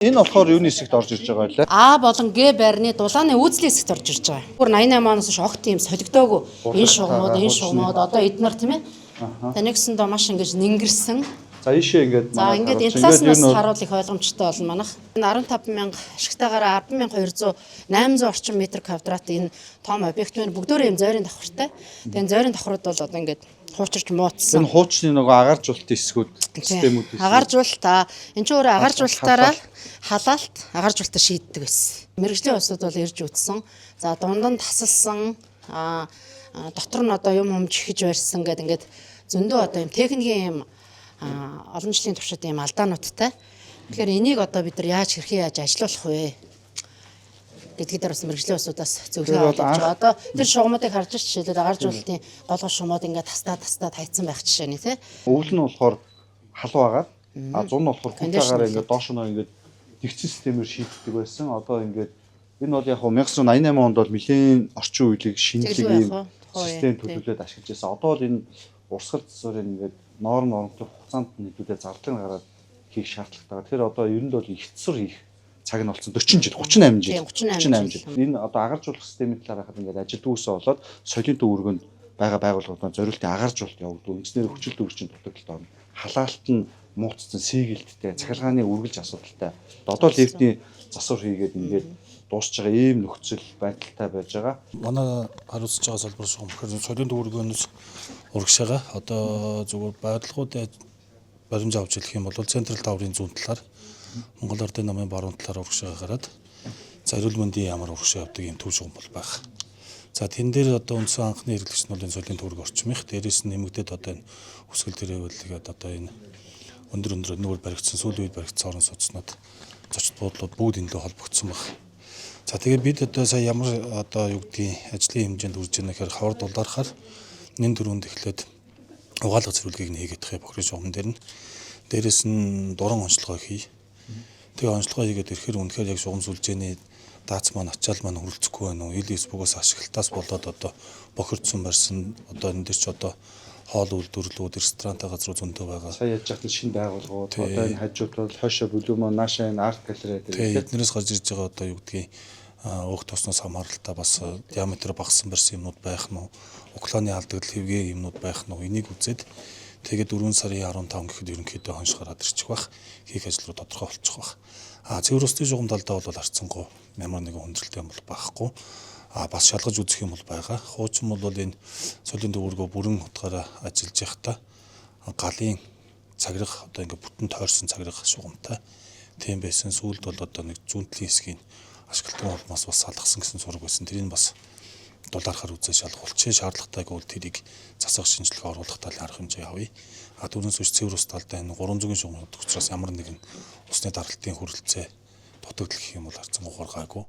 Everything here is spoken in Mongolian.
Энэ болохоор юуны хэсэгт орж ирж байгаа байлаа? А болон Г байрны дулааны үүслийн хэсэгт орж ирж байгаа. Бүр 88 оноос хойш огт юм солигдоогүй. Энэ шугамуд одоо эднэр тийм ээ. Танигсандоо маш ингэж нингэрсэн. За ийшээ ингээд За ингээд энэ талаас нь харуул их ойлгомжтой болно манайх. 15,000 ашигтайгаараа 10,200 800 орчим метр квадрат энэ том объектууд бүгдөө юм зойрын давхартай. Тэгээ зойрын давхрууд бол одоо ингээд хуучирч муудсан. Энэ хуучны нөгөө агаржуулалтын хэсгүүд системүүд байсан. Агаржуулалт энэ ч өөрөө агаржуулалтаараа халаалт агаржуулалтаа шийддэг байсан. Мэргэжлийн усуд бол ирж үтсэн. За дундан тасалсан дотор нь одоо юм чихэж барьсан гэдэг ингээд зөндөө одоо юм техникийн юм олон жилийн туршид ийм алдаануудтай. Тэгэхээр энийг одоо бид нар хэрхэн яаж ажилуулах вэ гэдгийг дээр бас мэргэжлийн усудаас зөвлөгөө авч байгаа. Одоо тэр шугамуудыг харж жишээлбэл агаржуулалтын голгол шугамууд ингээд тастаа хайцсан байх жишээ нь тий. Өвөл нь болохоор халуун агаар, зун нь болохоор хүнтаагаар ингээд доош нь ингээд тэгсэн системээр шийддэг байсан. Одоо ингээд энэ бол яг 1988 онд бол нэлээд орчин үеийг шинжлэх ийм систем төлөвлөд ашиглаж байсан. Одоо бол энэ урсгал засварын ингээд нормтой хугацаанд нийлүүлээ зарлан гараад хийх шаардлагатай. Тэгэхээр одоо ер нь бол ихцэр хийх цаг нь болсон 40 жил 38 жил 38 жил. Энэ одоо агаржуулах системийн талаар хахад ингээд ажилтгүйсээ болоод соёлын төвөргөнд байгаа байгууллагуудаа зориултын агаржуулалт явагдав. Инженер хүчил төвөрчин дутагдaltaа орно. Халаалт нь мууцсан сийгэлттэй, цахилгааны үргэлж асуудалтай. Одоо л лифтийн засвар хийгээд ингээд дуусч байгаа ийм нөхцөл байдалтай байж байгаа. Манай хариуцж байгаа салбар шугам соёлын төвөргөнөөс урагшаага одоо зөвхөн байрлагуудад баримж авч хэлэх юм бол Централ таврын зүүн талаар Монгол Ардын намын баруун талаар урагшаага гараад Зориул мэндийн ямар урагшаа явдаг юм төв шугам бол байгаа. За тэн дээр одоо үндсэн анхны хэрэглэгч нь бол соёлын төвөрг орчим их. Дээрээс нь нэмэгдээд одоо энэ үсгэл төрөөлгээд одоо энэ өндөр нүүр баригдсан сүүлийн үед баригдсан орон сууцнууд зочд буудлууд бүгд энэ лөө холбогдсон байна. За тэгээд бид одоо сая ямар одоо юу гэдгийг ажлын хэмжээнд үрж байна гэхээр хавар дулаархаар нэн дөрөнд эхлээд угаалга зэрүүлгийг хийгээд тахыг бохирын шугам дээр нь дээрэс нь дуран онцлогоо хий. Тэгээ онцлогоо хийгээд ирэхээр үнэхээр яг шугам сүлжээний даац маань ачаал маань хөрөлцөхгүй байна уу? Ил фэйсбүүкээс ашиглалтаас болоод одоо бохирдсон барьсан одоо энэ дэр ч одоо хоол үйлдвэрлэлүүд ресторантай газруу зөндөө байгаа. Сая яаж яхад шинэ байгууллагууд одоо энэ хажууд бол хойшоо бүлүүмөө наашаа энэ арт галерей дээр эднэрээс гарч ирж байгаа одоо юу гэдгийг өөх тосноос хамааралтай бас диаметр багассан барьсан юмнууд байх нь уклааны алдагдлал хэвгээ юмнууд байх нь энийг үзээд тэгээд 4 сарын 15 гэхэд ерөнхийдөө хонш гараад ирчих бах хийх ажил руу тодорхой болчих бах. Цэвэр устын шугам талдаа бол харцсангүй ямар нэгэн хүндрэлтэй юм бол байхгүй. Бас шалгаж үзэх юм бол байгаа. Хуучин бол энэ соёлын төвөргөө бүрэн утгаараа ажиллаж явахдаа галын цагирах одоо ингээ бүтэн тойрсон цагирах шугамтай тийм байсан. Сүүлд бол одоо нэг зүүнтлийн хэсгийн ашиглалтын улмаас бас салгасан гэсэн зураг байсан. Тэрийг бас дулаархаар үзээ шалгуулчих. Шаардлагатайг бол тэрийг засах шинжилгээ оруулах талын арга хэмжээ авъя. Дөрөвс үш цэвэр ус талдаа энэ 300-ийн шугамд учраас ямар нэгэн усны даралтын хүрэлцээ дутагдал гэх юм бол харцангуй гаргаагүй.